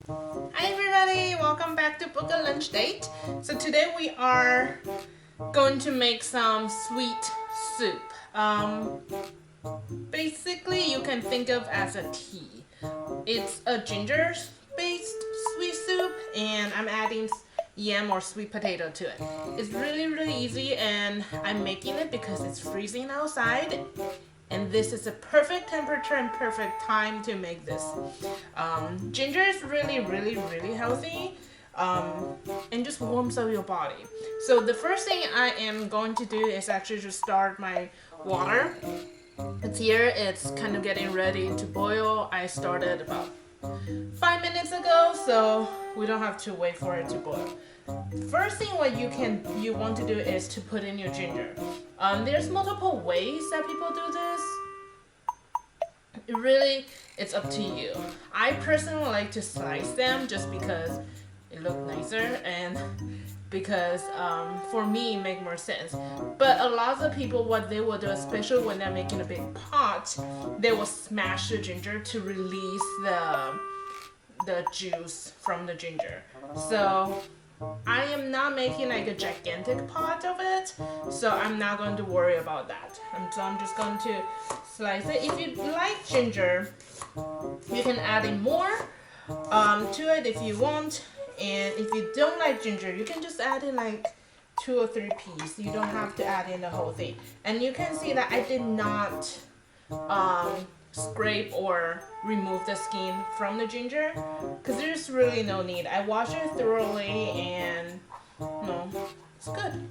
Hi everybody, welcome back to Book a Lunch Date. So today we are going to make some sweet soup. Basically you can think of as a tea. It's a ginger based sweet soup and I'm adding yam or sweet potato to it. It's really easy and I'm making it because it's freezing outside and this is a perfect temperature and perfect time to make this. Ginger is really healthy and just warms up your body. So the first thing I am going to do is actually just start my water. It's here, it's kind of getting ready to boil. I started about 5 minutes ago, so we don't have to wait for it to boil. First thing what you want to do is to put in your ginger. There's multiple ways that people do this. It's up to you. I personally like to slice them just because it looks nicer and because for me it makes more sense. But a lot of people, what they will do, especially when they're making a big pot, they will smash the ginger to release the juice from the ginger. So I am not making like a gigantic pot of it, so I'm not going to worry about that. So I'm just going to slice it. If you like ginger, you can add in more to it if you want. And if you don't like ginger, you can just add in like 2 or 3 pieces. You don't have to add in the whole thing. And you can see that I did not scrape or remove the skin from the ginger because there's really no need. I wash it thoroughly and no, it's good.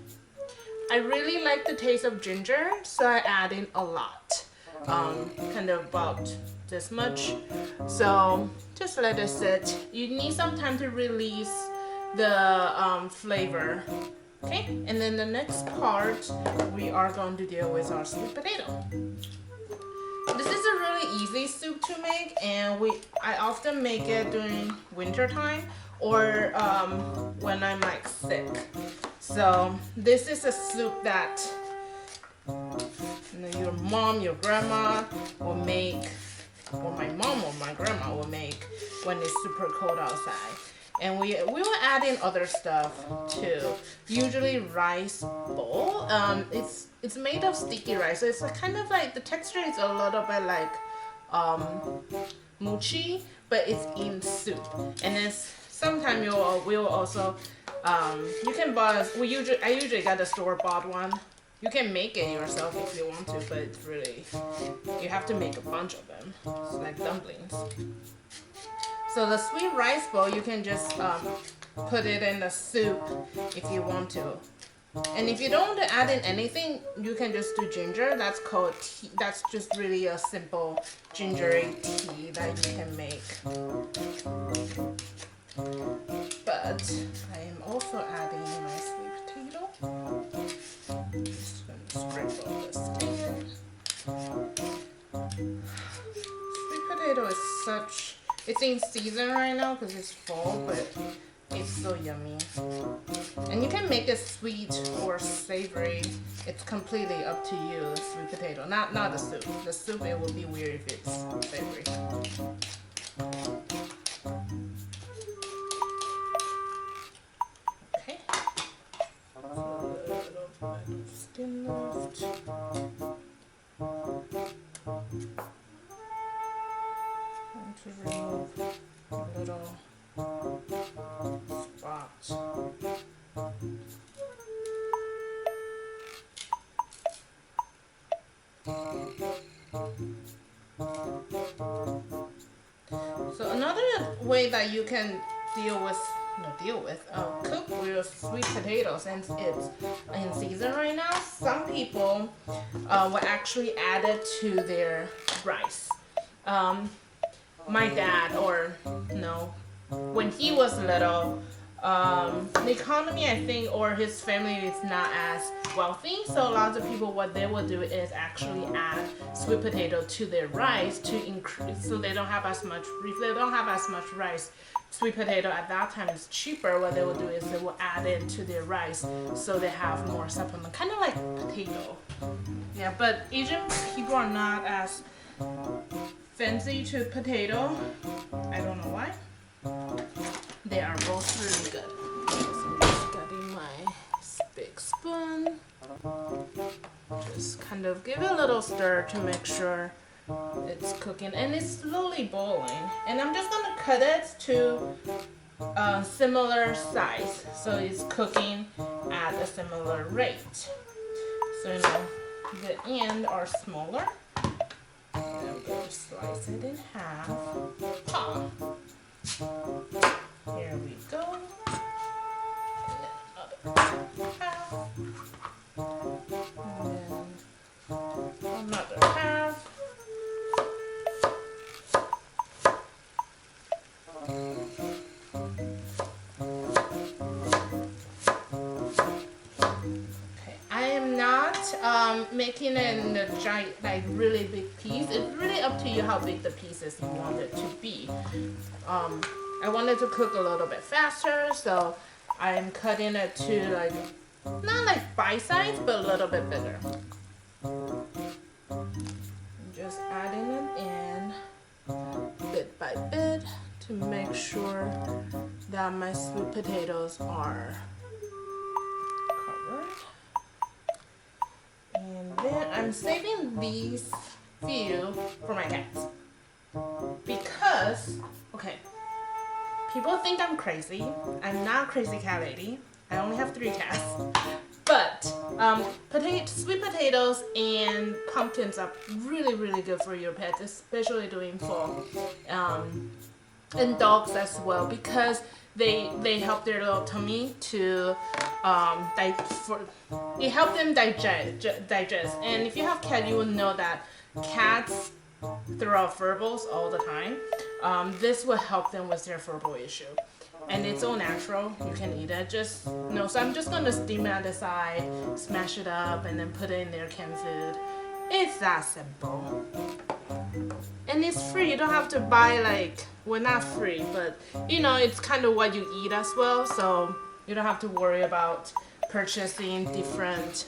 I really like the taste of ginger, so I add in a lot, kind of about this much. So just let it sit. You need some time to release the flavor. Okay, and then the next part we are going to deal with our sweet potato. This is a really easy soup to make, and I often make it during winter time or when I'm like sick. So this is a soup that your mom, your grandma will make, or my mom or my grandma will make when it's super cold outside. And we will add in other stuff too. Usually rice bowl. It's made of sticky rice, so it's kind of like the texture is a little bit like mochi, but it's in soup. And then sometimes we'll also you can buy. I usually get a store-bought one. You can make it yourself if you want to, but it's really, you have to make a bunch of them. It's like dumplings. So the sweet rice bowl, you can just put it in the soup if you want to. And if you don't want to add in anything, you can just do ginger. That's called tea. That's just really a simple gingery tea that you can make. But I am also adding my sweet potato. Just gonna scrape off the skin. Sweet potato is it's in season right now because it's fall, but it's so yummy. And you can make it sweet or savory. It's completely up to you, the sweet potato. Not the soup. The soup, it will be weird if it's savory. Okay. A little bit of skin left. To remove a little spots. So another way that you can cook with sweet potatoes, since it's in season right now, some people will actually add it to their rice. My dad, when he was little, the economy, I think, or his family is not as wealthy, so lots of people, what they will do is actually add sweet potato to their rice to increase, so they don't have as much, if they don't have as much rice, sweet potato at that time is cheaper. What they will do is they will add it to their rice so they have more supplement, kind of like potato. Yeah, but Asian people are not as fancy to potato. I don't know why. kind of give it a little stir to make sure it's cooking, and it's slowly boiling. And I'm just gonna cut it to a similar size, so it's cooking at a similar rate. So the ends are smaller. And I'm going to slice it in half. Ah. Here we go. And then other half. And then another half. Making it in a giant, like really big piece. It's really up to you how big the pieces you want it to be. I wanted to cook a little bit faster, so I'm cutting it to like, not like bite size, but a little bit bigger. Just adding it in bit by bit to make sure that my sweet potatoes are covered. And then I'm saving these few for my cats. Because, okay, people think I'm crazy. I'm not a crazy cat lady. I only have 3 cats. But sweet potatoes and pumpkins are really, really good for your pets, especially during fall. And dogs as well, because they help their little tummy to it helps them digest. And if you have cat, you will know that cats throw out furballs all the time. This will help them with their furball issue, and it's all natural. You can eat it. So I'm just gonna steam it at the side, smash it up, and then put it in their canned food. It's that simple. And it's free. You don't have to buy, like, well, not free, but it's kind of what you eat as well, so you don't have to worry about purchasing different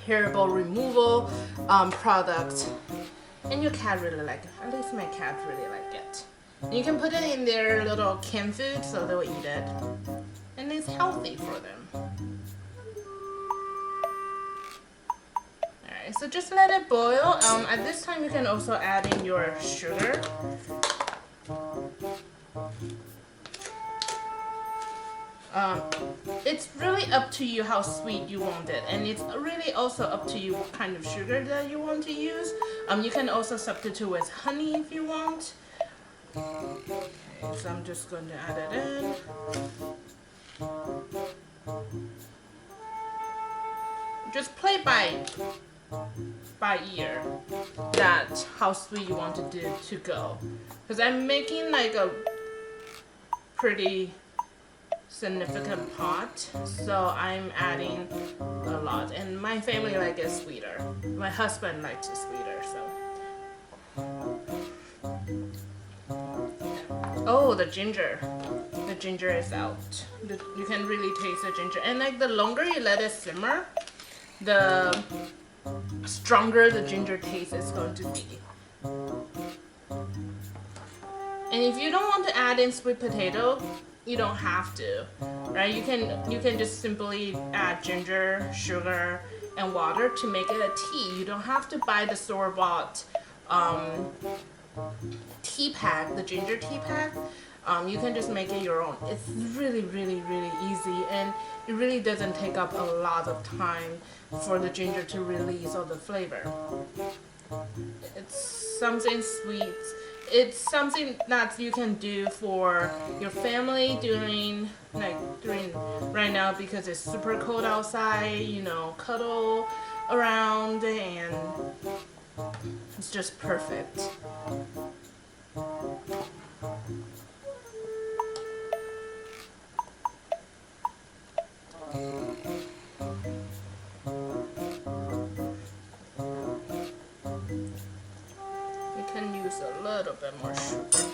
herbal removal products. And your cat really like it. At least my cat really like it. And you can put it in their little canned food, so they'll eat it, and it's healthy for them. So just let it boil. At this time, you can also add in your sugar. It's really up to you how sweet you want it, and it's really also up to you what kind of sugar that you want to use. You can also substitute with honey if you want. Okay, so I'm just going to add it in. Just play by ear that how sweet you want to go, because I'm making like a pretty significant pot, so I'm adding a lot, and my family likes it sweeter. My husband likes it sweeter, so. Oh, the ginger is out. You can really taste the ginger, and like the longer you let it simmer, the stronger the ginger taste is going to be. And if you don't want to add in sweet potato, you don't have to, right? You can just simply add ginger, sugar, and water to make it a tea. You don't have to buy the store-bought tea pack, the ginger tea pack. You can just make it your own. It's really, really, really easy, and it really doesn't take up a lot of time for the ginger to release all the flavor. It's something sweet. It's something that you can do for your family during right now, because it's super cold outside, cuddle around, and it's just perfect. A little bit more sugar.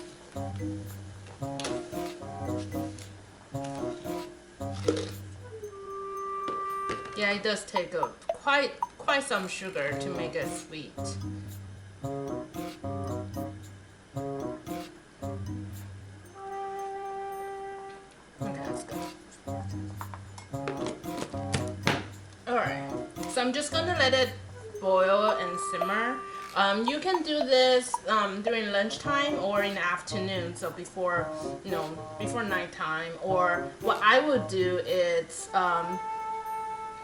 Yeah, it does take quite some sugar to make it sweet. Okay, that's good. Alright, so I'm just gonna let it boil and simmer. You can do this during lunchtime or in the afternoon, so before, before nighttime. Or what I would do is,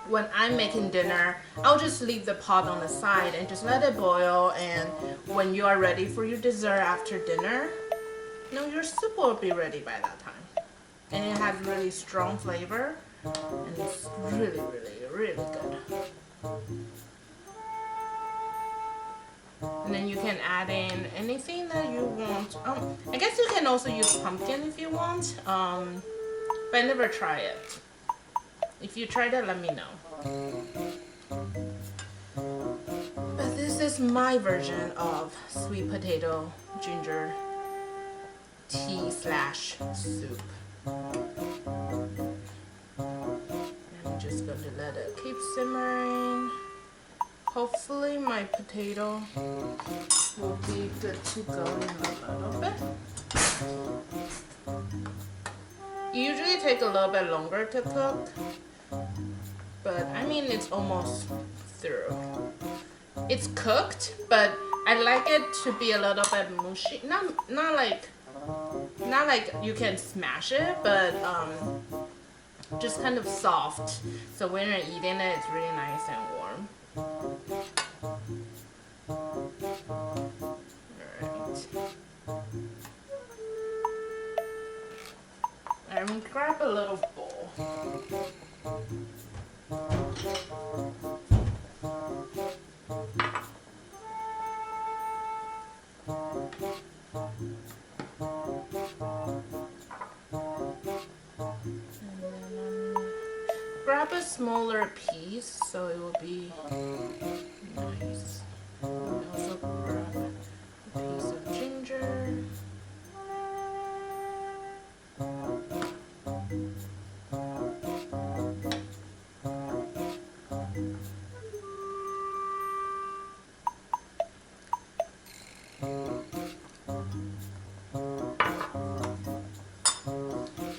when I'm making dinner, I'll just leave the pot on the side and just let it boil, and when you are ready for your dessert after dinner, your soup will be ready by that time. And it has really strong flavor, and it's really, really, really good. And then you can add in anything that you want. I guess you can also use pumpkin if you want, but I never try it. If you tried it, let me know. But this is my version of sweet potato ginger tea / soup. I'm just going to let it keep simmering. Hopefully my potato will be good to go in a little bit. It usually takes a little bit longer to cook, but I mean it's almost through. It's cooked, but I like it to be a little bit mushy. Not like you can smash it, but just kind of soft. So when you're eating it, it's really nice and warm. Alright. And grab a little bowl. Grab a smaller piece so it will be nice. And also grab a piece of ginger.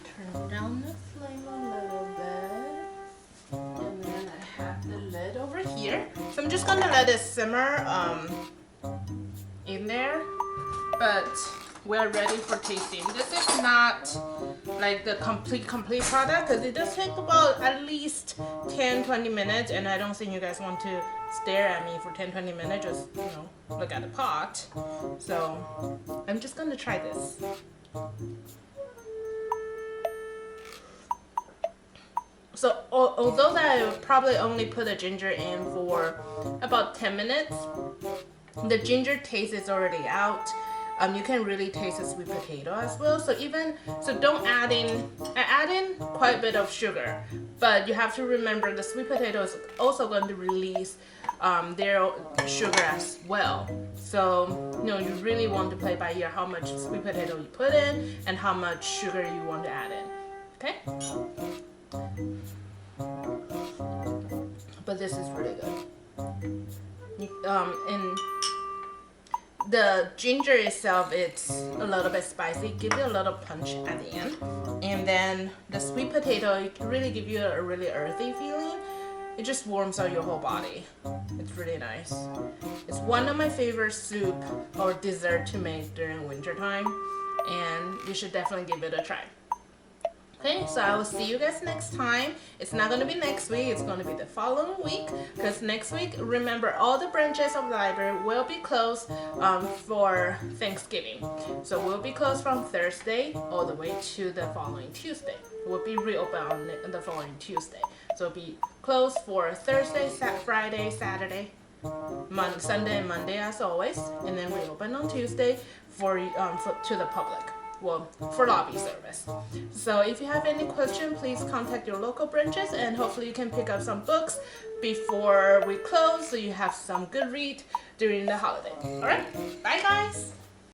Turn down the flame a little bit, and then I have the lid over here. So I'm just gonna let it simmer in there, but we're ready for tasting. This is not like the complete product, because it does take about at least 10-20 minutes, and I don't think you guys want to stare at me for 10-20 minutes, just look at the pot. So I'm just gonna try this. So although that I would probably only put the ginger in for about 10 minutes, the ginger taste is already out. You can really taste the sweet potato as well. So don't add in. I add in quite a bit of sugar, but you have to remember the sweet potato is also going to release their sugar as well. So you really want to play by ear how much sweet potato you put in and how much sugar you want to add in. Okay. But this is really good. And the ginger itself, it's a little bit spicy, give you a little punch at the end. And then the sweet potato, it really give you a really earthy feeling. It just warms out your whole body. It's really nice. It's one of my favorite soup or dessert to make during winter time, and you should definitely give it a try. Okay, so I will see you guys next time. It's not going to be next week, it's going to be the following week, because next week, remember, all the branches of the library will be closed for Thanksgiving. So we'll be closed from Thursday all the way to the following Tuesday. We'll be reopened on the following Tuesday. So it'll be closed for Thursday, Friday, Saturday, Sunday, and Monday as always, and then reopen on Tuesday to the public. Well, for lobby service. So if you have any question, please contact your local branches, and hopefully you can pick up some books before we close so you have some good read during the holiday. Alright, bye guys!